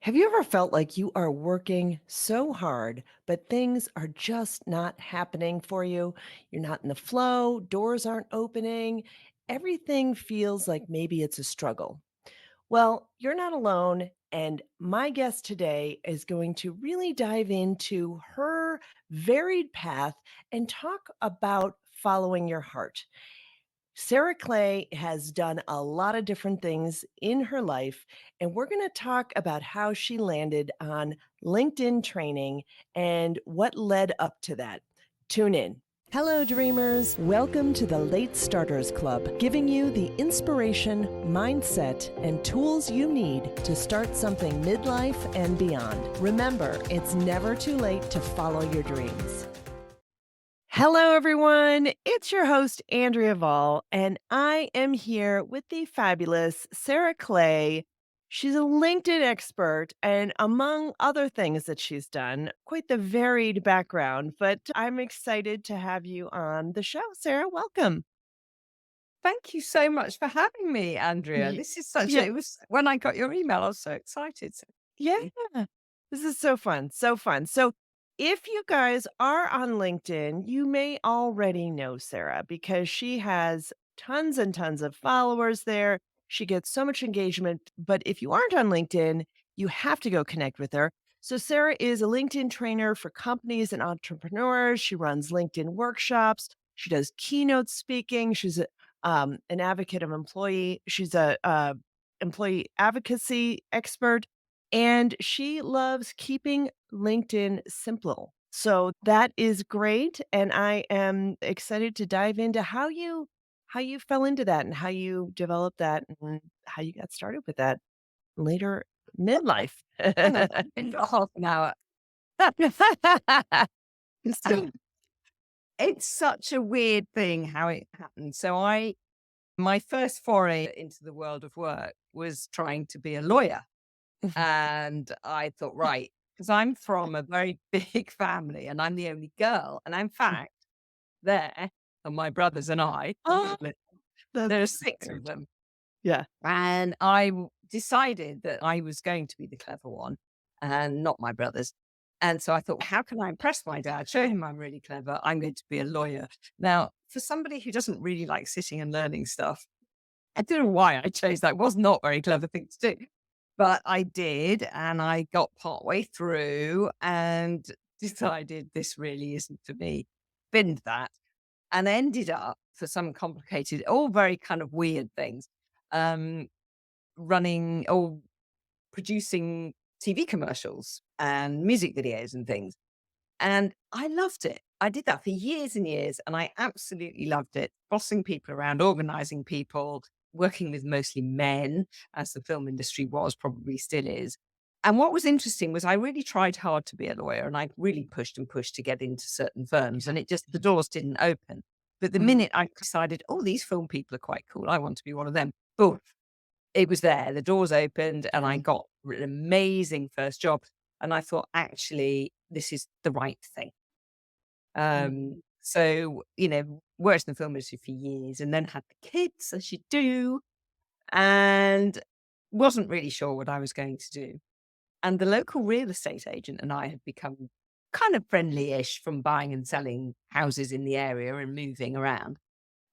Have you ever felt like you are working so hard, but things are just not happening for you? You're not in the flow, doors aren't opening, everything feels like maybe it's a struggle. Well, you're not alone. And my guest today is going to really dive into her varied path and talk about following your heart. Sarah Clay has done a lot of different things in her life, and we're going to talk about how she landed on LinkedIn training and what led up to that. Tune in. Hello, dreamers. Welcome to the Late Starters Club, giving you the inspiration, mindset, and tools you need to start something midlife and beyond. Remember, it's never too late to follow your dreams. Hello, everyone. It's your host, Andrea Vall, and I am here with the fabulous Sarah Clay. She's a LinkedIn expert, and among other things that she's done, quite the varied background. But I'm excited to have you on the show, Sarah. Welcome. Thank you so much for having me, Andrea. Ye- This is such Yeah, a, it was when I got your email, I was so excited. So yeah. thank This is so fun, so fun. So, if you guys are on LinkedIn, you may already know Sarah because she has tons and tons of followers there. She gets so much engagement. But if you aren't on LinkedIn, you have to go connect with her. So, Sarah is a LinkedIn trainer for companies and entrepreneurs. She runs LinkedIn workshops. She does keynote speaking. She's an advocate of employee. She's a employee advocacy expert and she loves keeping LinkedIn simple. So that is great, and I am excited to dive into how you fell into that and how you developed that and how you got started with that later midlife. hang on, in half an hour. So it's such a weird thing how it happened. My first foray into the world of work was trying to be a lawyer. And I thought, right, because I'm from a very big family and I'm the only girl. And in fact, there are my brothers and I. Oh, that's There are six of weird. them. Yeah. And decided that I was going to be the clever one and not my brothers. And so I thought, how can I impress my dad? Show him I'm really clever. I'm going to be a lawyer. Now, for somebody who doesn't really like sitting and learning stuff, I don't know why I chose that. It was not a very clever thing to do, but I did. And I got partway through and decided this really isn't for me. Binned that and ended up for some complicated, all very kind of weird things. Um, Running or producing TV commercials and music videos and things. And I loved it. I did that for years and years, and I absolutely loved it. Bossing people around, organizing people, working with mostly men, as the film industry was, probably still is. And what was interesting was I really tried hard to be a lawyer and I really pushed and pushed to get into certain firms, and the doors didn't open. But the Mm, minute I decided, oh, these film people are quite cool, I want to be one of them, boom, it was there. The doors opened and I mm, got an amazing first job. And I thought, actually, this is the right thing. mm, Worked in the film industry for years and then had the kids as you do and wasn't really sure what I was going to do. And the local real estate agent and I had become kind of friendly-ish from buying and selling houses in the area and moving around.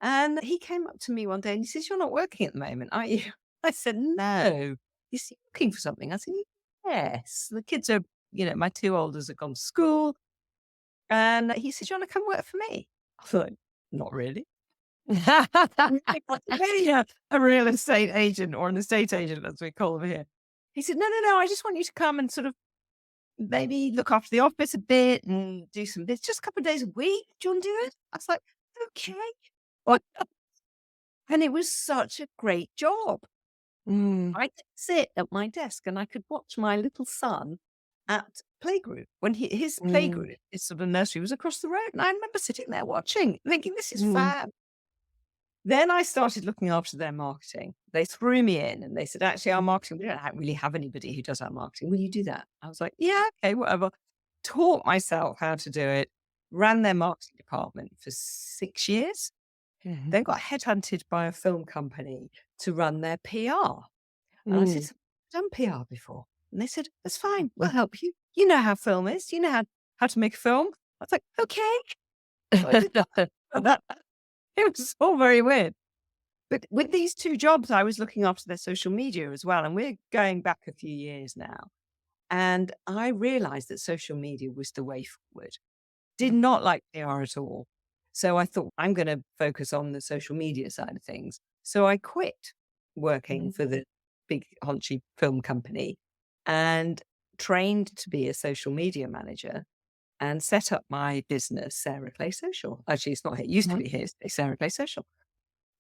And he came up to me one day and he says, "You're not working at the moment, are you?" I said, "No." He said, "Looking for something?" I said, "Yes." The kids are, my two oldest have gone to school. And he said, "Do you want to come work for me?" I thought, "Not really." Really a real estate agent or an estate agent, as we call them here. He said, "No, no, no. I just want you to come and sort of maybe look after the office a bit and do some bits, just a couple of days a week. Do you want to do it?" I was like, "Okay." Well, and it was such a great job. mm, I could sit at my desk and I could watch my little son at playgroup when his mm, playgroup, his sort of nursery was across the road. And I remember sitting there watching, thinking, this is mm, fab. Then I started looking after their marketing. They threw me in and they said, actually, our marketing, we don't really have anybody who does our marketing. Will you do that? I was like, yeah, okay, whatever. Taught myself how to do it, ran their marketing department for 6 years, mhm, then got headhunted by a film company to run their PR. And I said, mm, "I've done PR before." And they said, "That's fine. We'll help you. You know how film is. You know how to make a film." I was like, "Okay." So I did that. And that it was all very weird. But with these 2 jobs, I was looking after their social media as well, and we're going back a few years now. And I realized that social media was the way forward. Did not like PR at all. So I thought, I'm gonna focus on the social media side of things. So I quit working Mhm, for the big haunchy film company and trained to be a social media manager and set up my business, Sarah Clay Social. Actually, it's not here. It used to mhm, be here. It's Sarah Clay Social.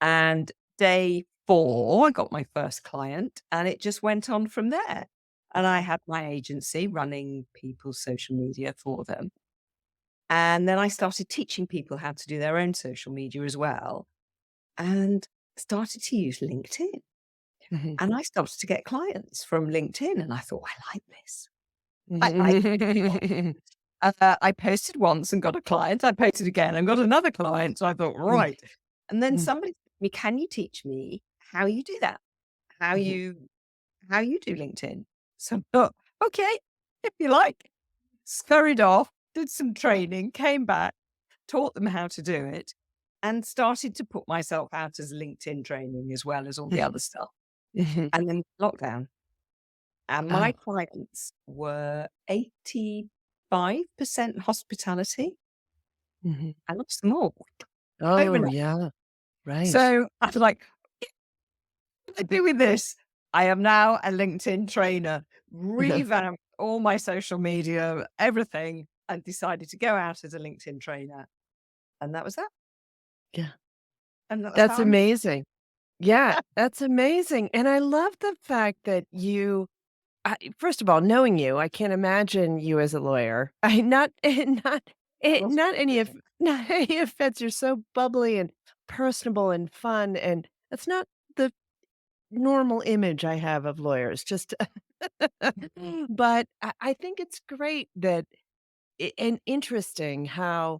And day 4, I got my first client, and it just went on from there. And I had my agency running people's social media for them. And then I started teaching people how to do their own social media as well, and started to use LinkedIn. mhm. And I started to get clients from LinkedIn, and I thought, "I like this." I Mhm. I posted once and got a client. I posted again and got another client. So I thought, Mm, right. And then mm, somebody said to me, "Can you teach me how you do that? How mhm, you how you do LinkedIn?" So I thought, okay, if you like. Scurried off, did some training, came back, taught them how to do it, and started to put myself out as LinkedIn training as well as all the other stuff. mhm. And then lockdown. And my Oh, clients were 85% hospitality. mhm. I lost them all Oh, overnight. yeah, right. So I was like, "What do I do with this?" I am now a LinkedIn trainer, revamped all my social media, everything, and decided to go out as a LinkedIn trainer. And that was that. Yeah, And that's that's how I'm amazing. Yeah, that's amazing, and I love the fact that you first of all, knowing you, I can't imagine you as a lawyer. I not not not any of not any offense, you're so bubbly and personable and fun, and that's not the normal image I have of lawyers, just but I think it's great that and interesting how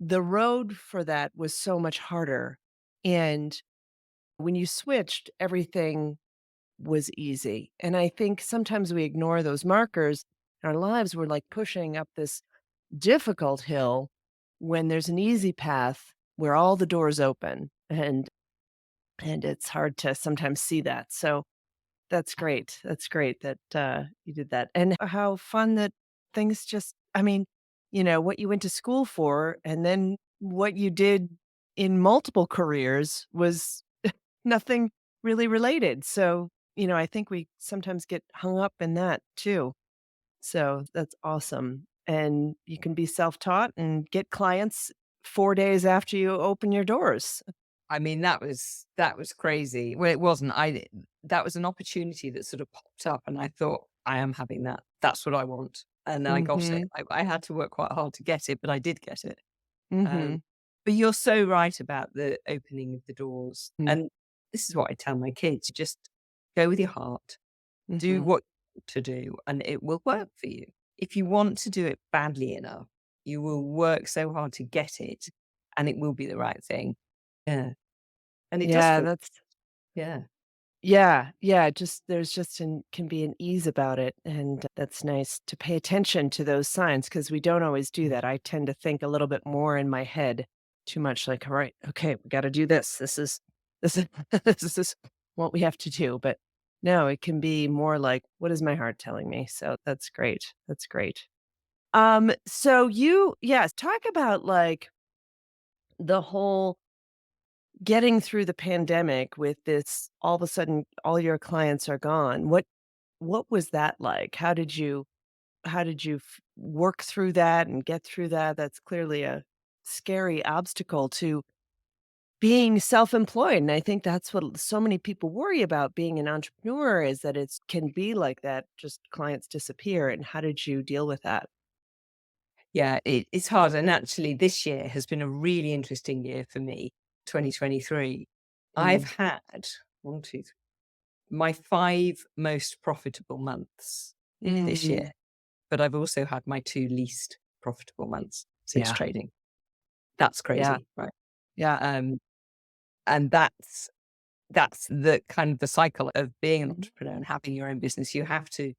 the road for that was so much harder, and when you switched, everything was easy, and I think sometimes we ignore those markers in our lives. We're, like, pushing up this difficult hill when there's an easy path where all the doors open, and it's hard to sometimes see that, so that's great. That's great that, you did that, and how fun that things just I mean, what you went to school for and then what you did in multiple careers was nothing really related, so, I think we sometimes get hung up in that too, so that's awesome, and you can be self-taught and get clients 4 days after you open your doors. I mean, that was crazy. Well, it wasn't. That was an opportunity that sort of popped up, and I thought, I am having that. That's what I want, and I got it. Mhm, I had to work quite hard to get it, but I did get it. Um, mhm, but you're so right about the opening of the doors, mm, and this is what I tell my kids: just go with your heart, do mhm. what you want to do, and it will work for you. If you want to do it badly enough, you will work so hard to get it, and it will be the right thing. Yeah. And it does Yeah, feel that's yeah. yeah, yeah, just there's just an can be an ease about it, and that's nice to pay attention to those signs because we don't always do that. I tend to think a little bit more in my head too much like, "All right, okay, we gotta do this. This is this is what we have to do," but no, it can be more like, "What is my heart telling me?" So that's great. That's great. So you yes, talk about, like, the whole getting through the pandemic with this all of a sudden, all your clients are gone. What was that like? How did you work through that and get through that? That's clearly a scary obstacle to being self-employed, and I think that's what so many people worry about being an entrepreneur is that it can be like that, just clients disappear, and how did you deal with that? Yeah, it's hard, and actually this year has been a really interesting year for me, 2023. I've Mm, had 1, 2, 3 my 5 most profitable months this year, mm, but I've also had my 2 least profitable months since yeah, trading. That's yeah, crazy, right? yeah, Um, and that's the kind of the cycle of being an mhm, entrepreneur and having your own business. You have to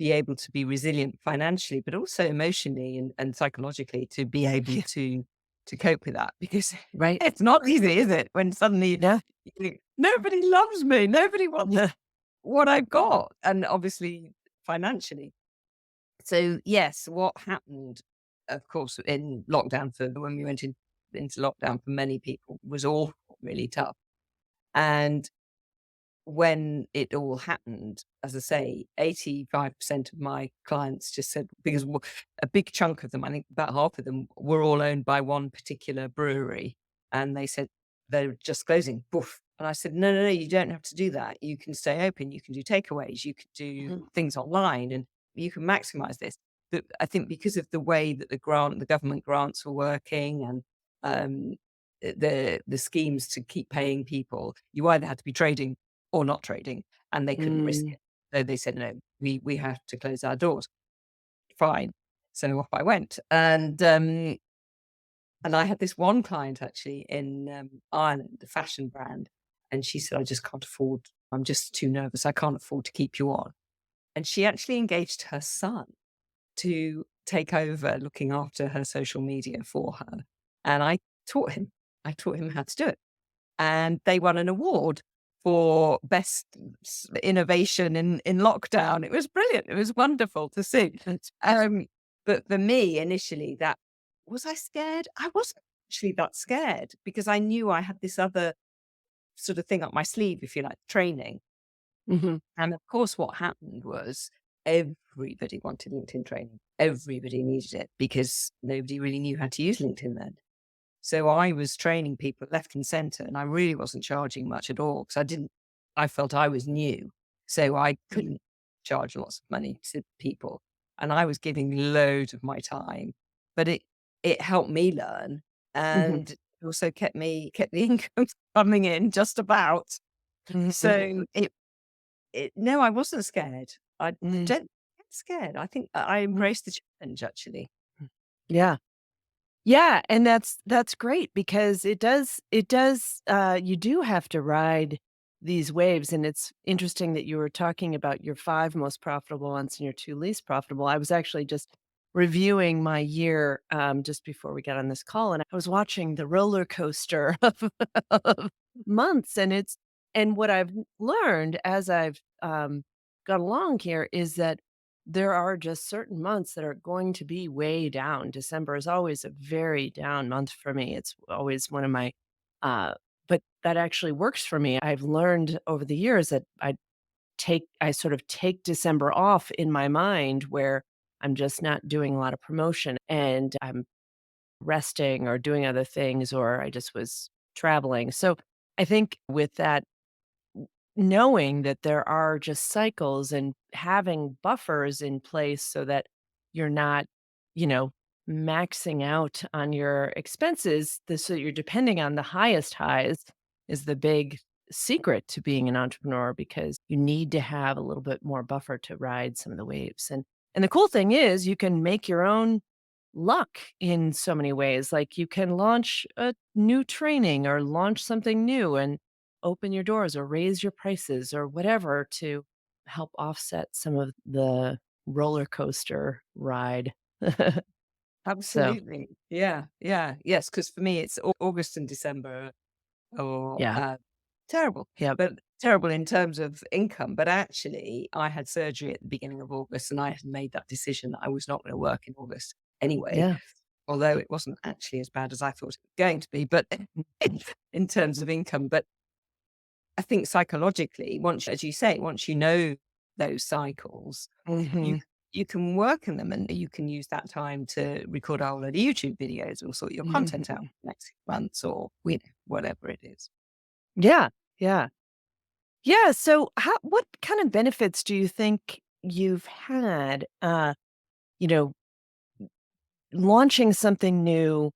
be able to be resilient financially, but also emotionally and psychologically to be able Yeah. to cope with that because Right. it's not easy, is it? When suddenly Yeah. you think, nobody loves me, nobody wants Yeah. what I've got, and obviously financially. So yes, what happened, of course, in lockdown for when we went into lockdown for many people was all really tough. And when it all happened, as I say, 85% of my clients just said, because a big chunk of them, I think about half of them, were all owned by one particular brewery. And they said they're just closing. Boof. And I said, no, no, no, you don't have to do that. You can stay open. You can do takeaways. You can do Mhm. things online and you can maximize this. But I think because of the way that the government grants were working and um, the schemes to keep paying people, you either had to be trading or not trading, and they couldn't risk Mm. it. So they said, "No, we have to close our doors." Fine. So off I went, and I had this one client actually in Ireland, the fashion brand, and she said, "I just can't afford. I'm just too nervous. I can't afford to keep you on." And she actually engaged her son to take over looking after her social media for her, and taught him. I taught him how to do it and they won an award for best innovation in lockdown. It was brilliant. It was wonderful to see. That's Um, but for me, initially, that was I scared? I wasn't actually that scared because I knew I had this other sort of thing up my sleeve, if you like, training. Mhm. And of course, what happened was everybody wanted LinkedIn training. Everybody needed it because nobody really knew how to use LinkedIn then. So I was training people left and center, and I really wasn't charging much at all because I felt I was new. So I Mm. couldn't charge lots of money to people. And I was giving loads of my time, but it helped me learn Mhm. and it also kept the income coming in just about. Mhm. So no, I wasn't scared. I Mm. don't get scared. I think I Mm. embraced the challenge actually. Yeah. Yeah, and that's great because you do have to ride these waves, and it's interesting that you were talking about your 5 most profitable months and your 2 least profitable. I was actually just reviewing my year, just before we got on this call, and I was watching the roller coaster of months, and what I've learned as I've, gone along here is that there are just certain months that are going to be way down. December is always a very down month for me. It's always one of my but that actually works for me. I've learned over the years that I sort of take December off in my mind where I'm just not doing a lot of promotion and I'm resting or doing other things or I just was traveling. So I think with that knowing that there are just cycles and having buffers in place so that you're not, you know, maxing out on your expenses, so you're depending on the highest highs is the big secret to being an entrepreneur because you need to have a little bit more buffer to ride some of the waves. And the cool thing is you can make your own luck in so many ways. Like you can launch a new training or launch something new and open your doors or raise your prices or whatever to help offset some of the roller coaster ride. So, Absolutely. Yeah, yeah, yes, because for me, it's August and December or yeah. terrible, Yep. but terrible in terms of income. But actually, I had surgery at the beginning of August, and I had made that decision that I was not going to work in August anyway, Yeah. although it wasn't actually as bad as I thought it was going to be, but in terms of income. But I think psychologically, once, as you say, once you know those cycles, you Mhm. you can work in them and you can use that time to record a whole load of YouTube videos or sort your content out Mhm. next 6 months or whatever it is. Yeah. Yeah. Yeah. So, what kind of benefits do you think you've had, you know, launching something new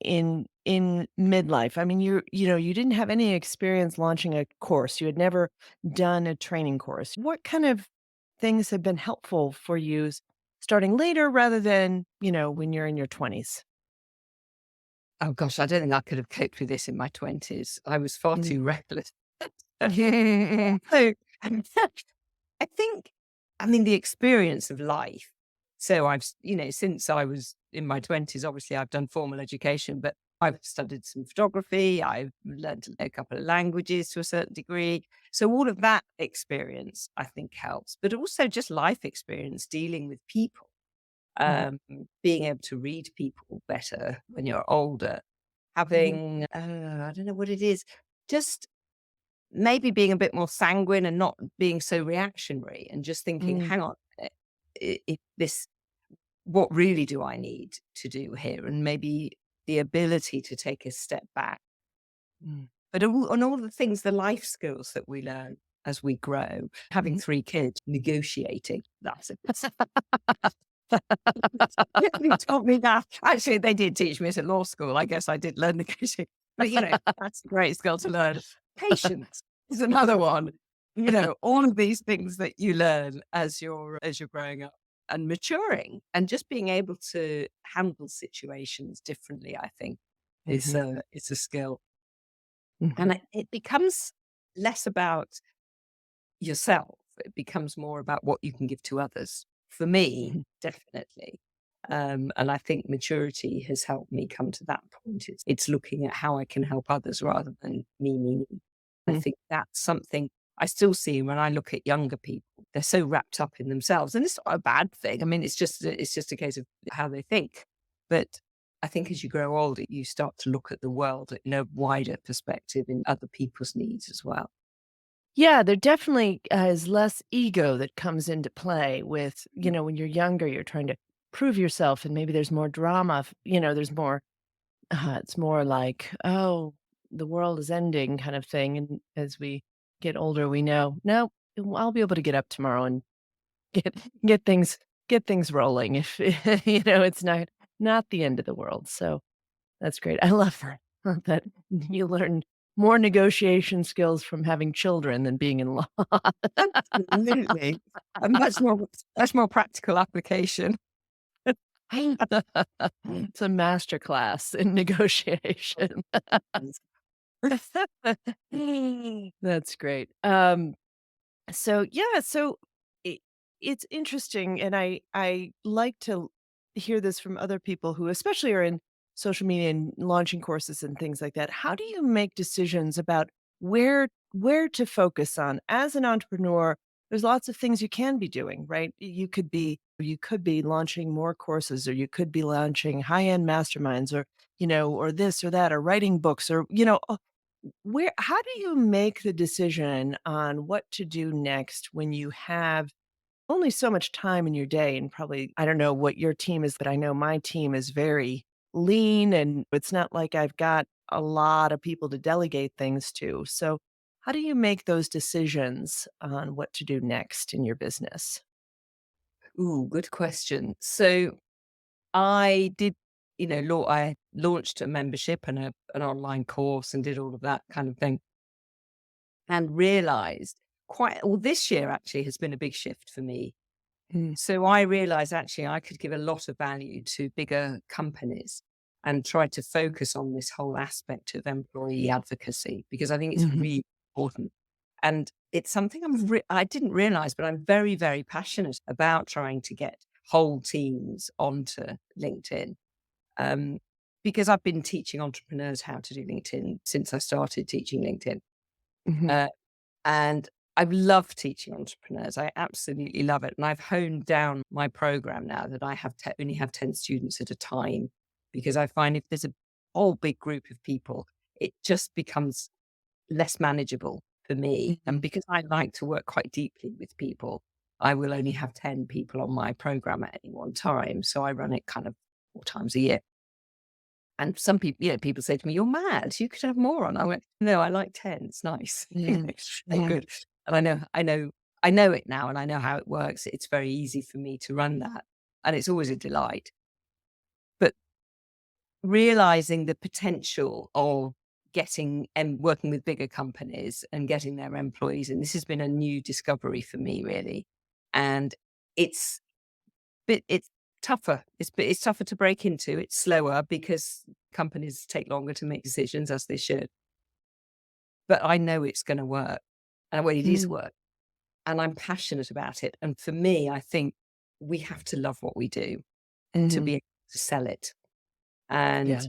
in midlife? I mean, you didn't have any experience launching a course. You had never done a training course. What kind of things have been helpful for you starting later rather than, when you're in your 20s? Oh gosh, I don't think I could have coped with this in my 20s. I was far Mm. too reckless. So I think I mean, the experience of life. So since I was in my 20s, obviously I've done formal education, but I've studied some photography. I've learned a couple of languages to a certain degree. So all of that experience, I think, helps, but also just life experience dealing with people, Mhm, um, being able to read people better when you're older, mhm, having, I don't know what it is, just maybe being a bit more sanguine and not being so reactionary and just thinking, mm, hang on, if this, what really do I need to do here? And maybe the ability to take a step back. mm, But all, and all the things, the life skills that we learn as we grow, having mhm, 3 kids, negotiating, that's it. They taught me that. Actually, they did teach me it at law school. I guess I did learn negotiating. But, that's a great skill to learn. Patience is another one. All of these things that you learn as you're growing up and maturing and just being able to handle situations differently, I think mhm, is a skill. And mhm, it becomes less about yourself. It becomes more about what you can give to others. For me, mhm, definitely. And I think maturity has helped me come to that point. It's looking at how I can help others rather than me, me, me. I mhm, think that's something I still see when I look at younger people. They're so wrapped up in themselves, and it's not a bad thing. I mean, it's just a case of how they think. But I think as you grow older, you start to look at the world in a wider perspective in other people's needs as well. Yeah, there definitely is less ego that comes into play with, when you're younger, you're trying to prove yourself and maybe there's more drama, there's more, it's more like, oh, the world is ending kind of thing. And as we get older, we know, no, I'll be able to get up tomorrow and get get things get things rolling if it's not the end of the world. So that's great. I love that. Love that you learn more negotiation skills from having children than being in law. Absolutely. A much more practical application. It's a master class in negotiation. That's great. So it, it's interesting, and I like to hear this from other people who, especially, are in social media and launching courses and things like that. How do you make decisions about where to focus on as an entrepreneur? There's lots of things you can be doing, right? You could be launching more courses, or you could be launching high end masterminds, or or this or that, or writing books, or where how do you make the decision on what to do next when you have only so much time in your day? And probably, I don't know what your team is, but I know my team is very lean, and it's not like I've got a lot of people to delegate things to. So, how do you make those decisions on what to do next in your business? Ooh, good question. So I did, I launched a membership and an online course and did all of that kind of thing and realized this year actually has been a big shift for me. Mm, So I realized actually I could give a lot of value to bigger companies and try to focus on this whole aspect of employee advocacy because I think it's mhm, really important. And it's something I didn't realize, but I'm very, very passionate about trying to get whole teams onto LinkedIn. Um, because I've been teaching entrepreneurs how to do LinkedIn since I started teaching LinkedIn. mhm, Uh, and I love teaching entrepreneurs. I absolutely love it. And I've honed down my program now that I only have 10 students at a time because I find if there's a whole big group of people, it just becomes less manageable for me. And mhm. because I like to work quite deeply with people, I will only have 10 people on my program at any one time. So I run it kind of 4 times a year. And some people, people say to me, "You're mad. You could have more on." I went, "No, I like 10. It's nice. Yeah, They're yeah. good." And I know it now, and I know how it works. It's very easy for me to run that, and it's always a delight. But realizing the potential of getting and working with bigger companies and getting their employees, and this has been a new discovery for me, really. And it's it's tougher. It's tougher to break into. It's slower because companies take longer to make decisions as they should. But I know it's gonna work. And well, it is Mm, work. and I'm passionate about it. And for me, I think we have to love what we do to Mhm. be able to sell it. Yeah. And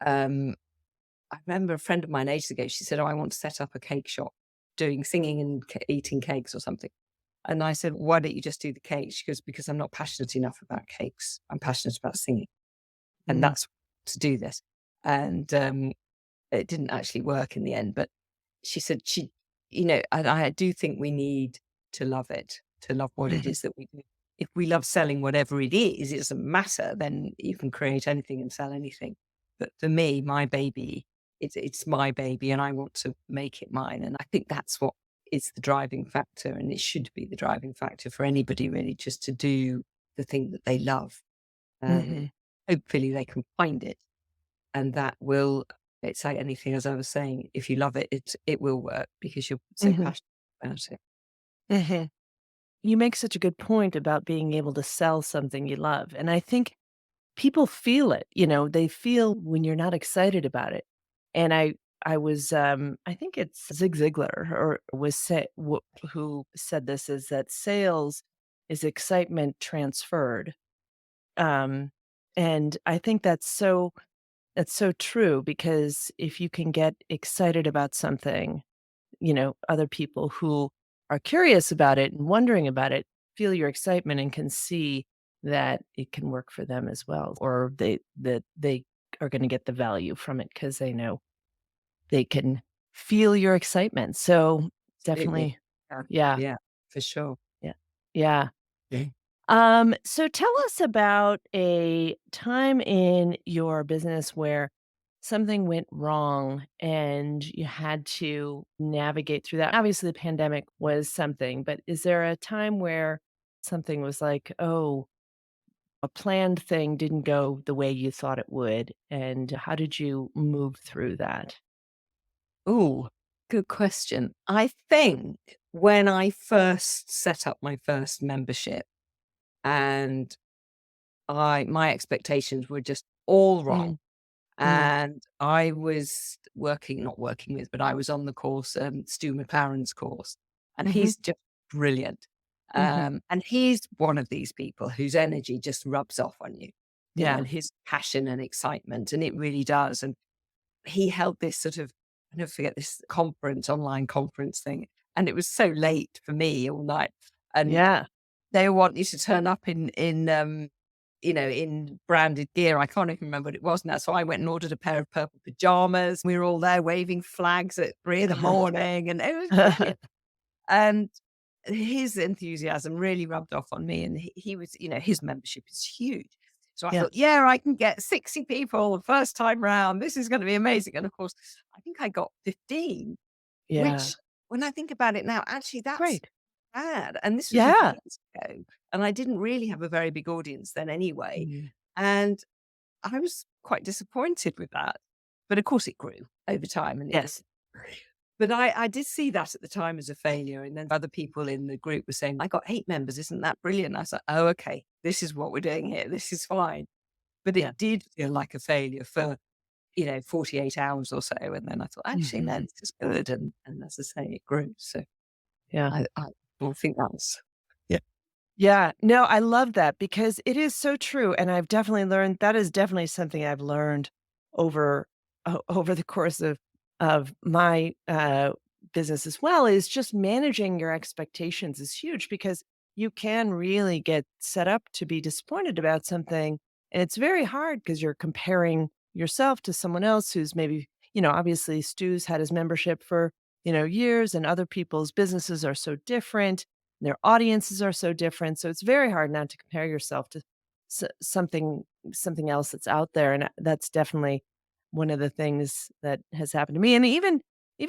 um, I remember a friend of mine ages ago, she said, "Oh, I want to set up a cake shop doing singing and eating cakes or something." And I said, "Why don't you just do the cakes?" She goes, "Because I'm not passionate enough about cakes. I'm passionate about singing. And Mm. that's to do this." And it didn't actually work in the end. But she said and I do think we need to love it, to love what it Mhm. is that we do. If we love selling whatever it is, it doesn't matter, then you can create anything and sell anything. But for me, my baby, it's my baby and I want to make it mine. And I think that's what is the driving factor. And it should be the driving factor for anybody really, just to do the thing that they love. And Mhm. hopefully they can find it, and that will, it's like anything, as I was saying, if you love it, it will work because you're so Mhm. passionate about it. Mhm. You make such a good point about being able to sell something you love, and I think people feel it, they feel when you're not excited about it. And I think it's Zig Ziglar or was who said this, is that sales is excitement transferred. Um, and I think that's so true, because if you can get excited about something, other people who are curious about it and wondering about it feel your excitement and can see that it can work for them as well, or they are going to get the value from it because they know they can feel your excitement. So Absolutely. definitely, Yeah. yeah, Yeah, for sure. yeah, yeah. Yeah. So tell us about a time in your business where something went wrong and you had to navigate through that. Obviously, the pandemic was something, but is there a time where something was like, oh, a planned thing didn't go the way you thought it would? And how did you move through that? Ooh, good question. I think when I first set up my first membership, and my expectations were just all wrong. Mm, mm, And I was not working with, but I was on the course, Stu McLaren's course, and mhm, he's just brilliant. mhm. And he's one of these people whose energy just rubs off on you, Yeah, and his passion and excitement, and it really does. And he held this sort of, I never forget this online conference thing. And it was so late for me all night. And yeah. they want you to turn up in branded gear. I can't even remember what it was now. So I went and ordered a pair of purple pajamas. We were all there waving flags at 3 in the morning, and it was brilliant. And his enthusiasm really rubbed off on me. And he was, his membership is huge. So I Yeah, thought, yeah, I can get 60 people the first time round. This is going to be amazing. And of course, I think I got 15, yeah. which, when I think about it now, actually, that's Great. bad. And this was Yeah. years ago. And I didn't really have a very big audience then anyway. Mm, And I was quite disappointed with that. But of course, it grew over time and it did. yes. But I did see that at the time as a failure. And then other people in the group were saying, "I got 8 members. Isn't that brilliant?" I was like, "Oh, okay. This is what we're doing here. This is fine." But Yeah. it did feel like a failure for, 48 hours or so. And then I thought, actually, no, Mhm. this is good. And as I say, it grew. So Yeah. I think that's, yeah. Yeah. No, I love that because it is so true, and I've definitely learned that is definitely something I've learned over over the course of my, business as well, is just managing your expectations is huge, because you can really get set up to be disappointed about something, and it's very hard because 'cause you're comparing yourself to someone else who's maybe, obviously Stu's had his membership for, years, and other people's businesses are so different, their audiences are so different, so it's very hard not to compare yourself to something else that's out there, and that's definitely one of the things that has happened to me, and even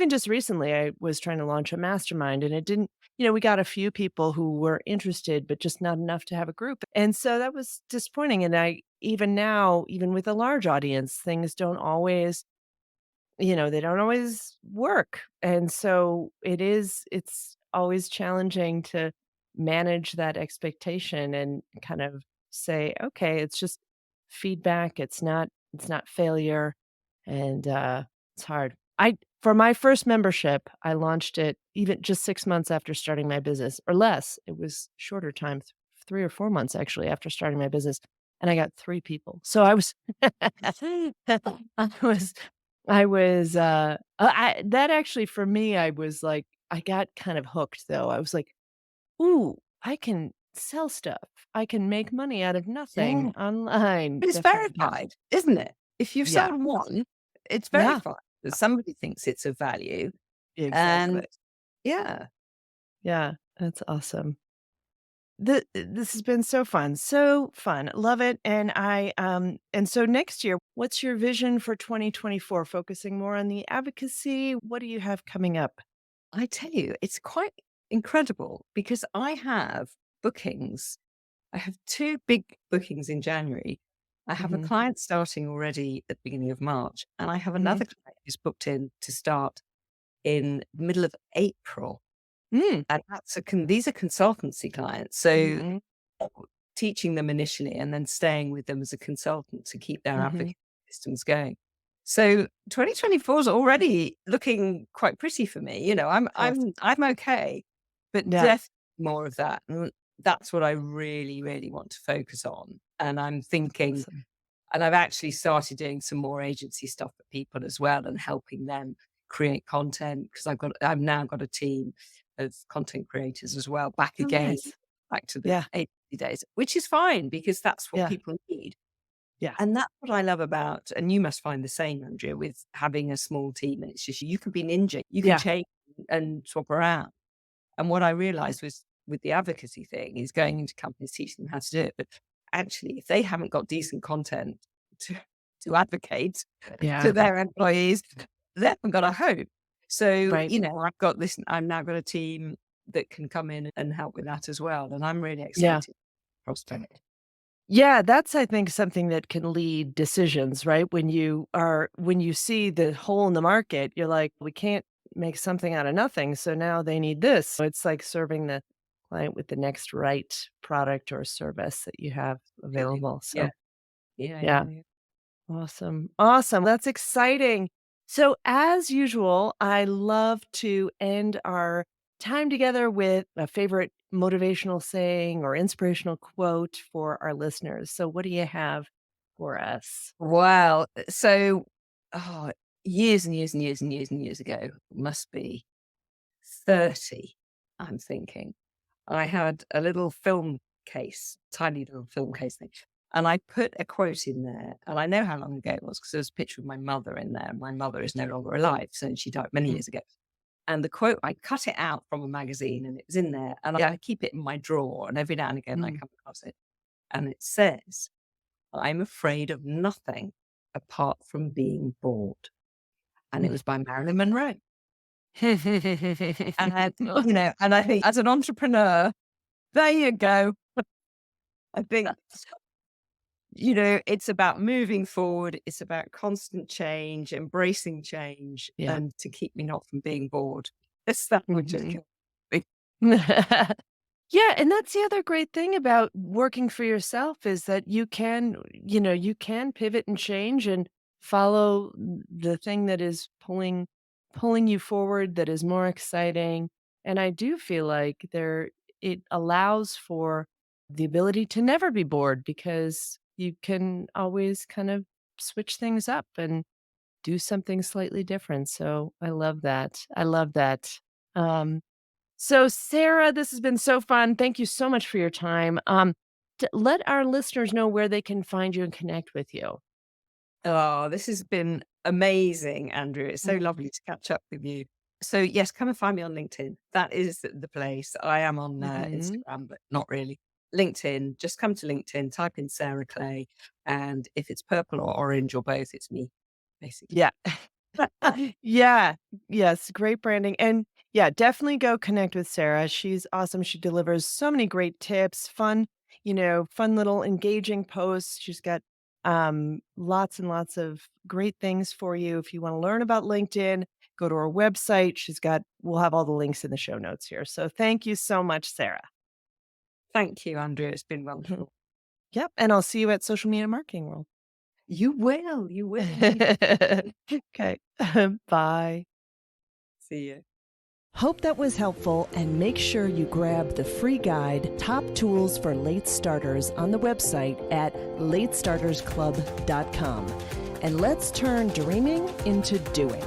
just recently, I was trying to launch a mastermind, and it didn't, we got a few people who were interested, but just not enough to have a group, and so that was disappointing, and I even now, even with a large audience, things don't always, they don't always work. And so it's always challenging to manage that expectation and kind of say, okay, it's just feedback. It's not failure. And it's hard. I for my first membership, I launched it even just 6 months after starting my business, or less. It was shorter time, 3 or 4 months actually after starting my business, and I got 3 people. So I was I was I that actually for me, I was like I got kind of hooked though. I was like, "Ooh, I can sell stuff. I can make money out of nothing Yeah. online." But it's Definitely got verified, isn't it? If you've yeah. sold one, it's Yeah. verified that somebody thinks it's of value. Exactly. And yeah, Yeah, that's awesome. This has been so fun, so fun. Love it, and so next year, what's your vision for 2024? Focusing more on the advocacy? What do you have coming up? I tell you, it's quite incredible because I have bookings. I have 2 big bookings in January. I have a Mhm, client starting already at the beginning of March, and I have mhm. another client who's booked in to start in the middle of April. Mm. And that's these are consultancy clients, so Mhm, teaching them initially and then staying with them as a consultant to keep their mhm. advocacy systems going. So 2024 is already looking quite pretty for me. You know, Awesome. I'm okay, but Yeah, definitely more of that. And that's what I really, really want to focus on. And I'm thinking, awesome. and I've actually started doing some more agency stuff for people as well and helping them create content because I've now got a team of content creators as well, back Oh, again, nice. back to the Yeah, agency days, which is fine because that's what yeah, people need. yeah. And that's what I love about, and you must find the same, Andrea, with having a small team. And it's just you can be ninja, you can Yeah, change and swap around. And what I realized was with the advocacy thing is going into companies, teaching them how to do it. But actually, if they haven't got decent content to, to advocate to yeah, their employees, they haven't got a hope. So, right. I've now got a team that can come in and help with that as well. And I'm really Yeah. excited. Prospect. Yeah, that's, I think, something that can lead decisions, right? When you see the hole in the market, you're like, "We can't make something out of nothing, so now they need this." So it's like serving the client with the next right product or service that you have Absolutely. available. Yeah. So, Yeah. yeah, Yeah. Yeah. awesome. Awesome. That's exciting. So, as usual, I love to end our time together with a favorite motivational saying or inspirational quote for our listeners. So, what do you have for us? Well, so, oh, years and years and years and years and years ago, must be 30, I'm thinking. I had a little film case, tiny little film case thing, and I put a quote in there, and I know how long ago it was because there was a picture of my mother in there. My mother is no longer alive, so she died many Mm, years ago. And the quote, I cut it out from a magazine and it was in there, and I keep it in my drawer, and every now and again I mm, come across it, and it says, "I'm afraid of nothing apart from being bored." And it mm. was by Marilyn Monroe. And, and I think as an entrepreneur, there you go. I think, it's about moving forward. It's about constant change, embracing change, Yeah. and to keep me not from being bored. It's that would just Mhm. kill me. Yeah, and that's the other great thing about working for yourself is that you can pivot and change and follow the thing that is pulling you forward that is more exciting. And I do feel like it allows for the ability to never be bored because you can always kind of switch things up and do something slightly different. So I love that. I love that. So, Sarah, this has been so fun. Thank you so much for your time. Let our listeners know where they can find you and connect with you. Oh, this has been amazing, Andrew. It's so Mhm. lovely to catch up with you. So, yes, come and find me on LinkedIn. That is the place. I am on Mhm. Instagram, but not really. LinkedIn, just come to LinkedIn, type in Sarah Clay. And if it's purple or orange or both, it's me, basically. Yeah. Yeah. Yes, great branding, and yeah, definitely go connect with Sarah. She's awesome. She delivers so many great tips, fun little engaging posts. She's got, lots and lots of great things for you. If you wanna learn about LinkedIn, go to her website. We'll have all the links in the show notes here. So thank you so much, Sarah. Thank you, Andrew. It's been Mhm. wonderful. Yep, and I'll see you at Social Media Marketing World. You will. Okay. Bye. See you. Hope that was helpful, and make sure you grab the free guide, Top Tools for Late Starters, on the website at latestartersclub.com. And let's turn dreaming into doing.